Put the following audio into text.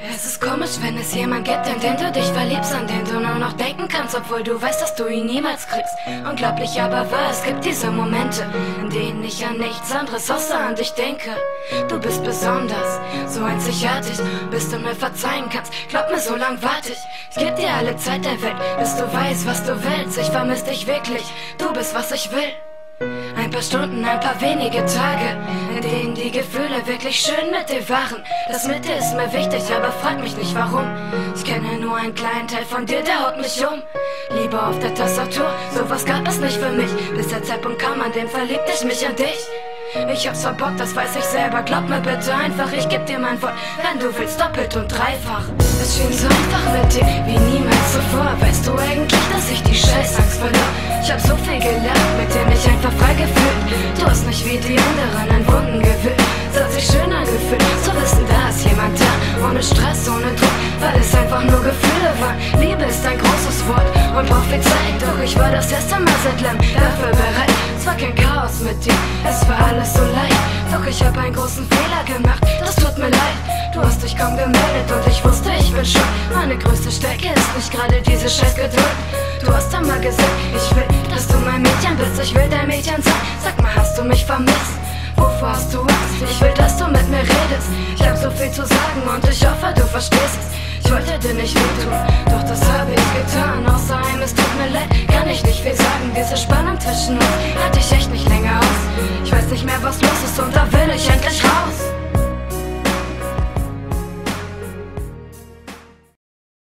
Es ist komisch, wenn es jemand gibt, in den du dich verliebst, an den du nur noch denken kannst, obwohl du weißt, dass du ihn niemals kriegst. Unglaublich aber wahr, es gibt diese Momente, in denen ich an nichts anderes außer an dich denke. Du bist besonders, so einzigartig, bis du mir verzeihen kannst. Glaub mir, so lang warte ich. Ich geb dir alle Zeit der Welt, bis du weißt, was du willst. Ich vermiss dich wirklich, du bist, was ich will. Ein paar Stunden, ein paar wenige Tage, in denen die Gefühle wirklich schön mit dir waren. Das mit dir ist mir wichtig, aber frag mich nicht warum. Ich kenne nur einen kleinen Teil von dir, der haut mich um. Liebe auf der Tastatur, sowas gab es nicht für mich. Bis der Zeitpunkt kam, an dem verliebte ich mich in dich. Ich hab's verbockt, das weiß ich selber. Glaub mir bitte einfach, ich geb dir mein Wort. Wenn du willst, doppelt und dreifach. Es schien so einfach mit dir, wie niemals zuvor. Weißt du eigentlich, dass ich die Scheißangst verlor? Ich hab so viel gelernt, mit dir mich einfach frei gefühlt. Du hast nicht wie die anderen an Wunden gewühlt. Es hat sich schön angefühlt, zu wissen, da ist jemand da. Ohne Stress, ohne Druck, weil es einfach nur Gefühle waren. Liebe ist ein großes Wort und braucht viel Zeit. Doch ich war das erste Mal seit langem dafür bereit. Es war kein Chaos mit dir, es war alles so leicht. Doch ich hab einen großen Fehler gemacht, das tut mir leid. Du hast dich kaum gemeldet und ich wusste, ich bin schuld. Meine größte Stärke ist nicht gerade diese scheiß Geduld. Du hast einmal gesagt, ich will, dass du mein Mädchen bist. Ich will dein Mädchen sein, sag mal, hast du mich vermisst? Wovor hast du Angst? Ich will, dass du mit mir redest. Ich hab so viel zu sagen und ich hoffe, du verstehst es. Ich wollte dir nicht wehtun, doch das habe ich getan. Außer einem, es tut mir leid, kann ich nicht viel sagen. Diese Spannung zwischen uns halte ich echt nicht länger aus. Ich weiß nicht mehr, was los ist und da will ich endlich raus.